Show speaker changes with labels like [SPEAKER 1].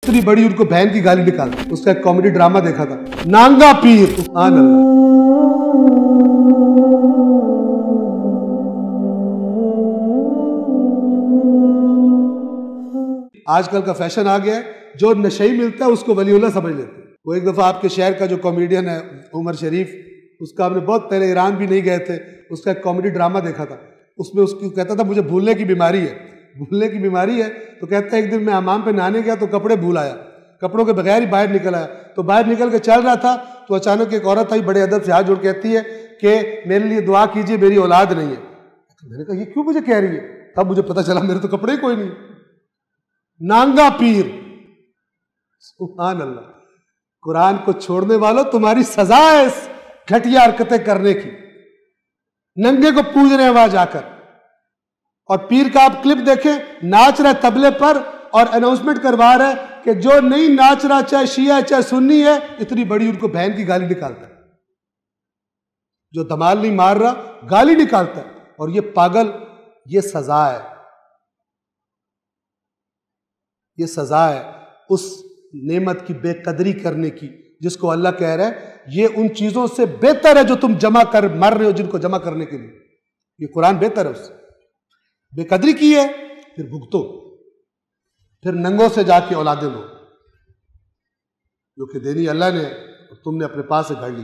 [SPEAKER 1] इतनी बड़ी उनको बहन की गाली निकालता। उसका एक कॉमेडी ड्रामा देखा था, नांगा पीर। सुभान अल्लाह। आजकल का फैशन आ गया है, जो नशई मिलता है उसको वलीउल्लाह समझ लेते हैं। वो एक दफ़ा आपके शहर का जो कॉमेडियन है उमर शरीफ, उसका हमने बहुत पहले ईरान भी नहीं गए थे, उसका एक कॉमेडी ड्रामा देखा था। उसमें उसकी कहता था मुझे भूलने की बीमारी है, भूलने की बीमारी है। तो कहता है एक दिन मैं हमाम पे नहाने गया तो कपड़े भूल आया, कपड़ों के बगैर ही बाहर निकल आया। तो बाहर निकल के चल रहा था तो अचानक एक औरत आई, बड़े अदब से हाथ जोड़ कहती है कि मेरे लिए दुआ कीजिए, मेरी औलाद नहीं है। तो मैंने कहा ये क्यों मुझे कह रही है? तब मुझे पता चला मेरे तो कपड़े ही कोई नहीं। नांगा पीर। सुभान अल्लाह। कुरान को छोड़ने वालों, तुम्हारी सजा है इस घटिया हरकतें करने की। नंगे को पूज रहे हैं वहां जाकर, और पीर का आप क्लिप देखें, नाच रहा है तबले पर और अनाउंसमेंट करवा रहा है कि जो नहीं नाच रहा, चाहे शिया है चाहे सुन्नी है, इतनी बड़ी उनको बहन की गाली निकालता है। जो धमाल नहीं मार रहा गाली निकालता है। और ये पागल, ये सजा है, ये सजा है उस नेमत की बेकदरी करने की जिसको अल्लाह कह रहा है ये उन चीजों से बेहतर है जो तुम जमा कर मर रहे हो, जिनको जमा करने के लिए। ये कुरान बेहतर है उससे। बेकदरी की है, फिर भुगतो, फिर नंगों से जाके औलादे लो, जो कि देनी अल्लाह ने और तुमने अपने पास से घड़ ली।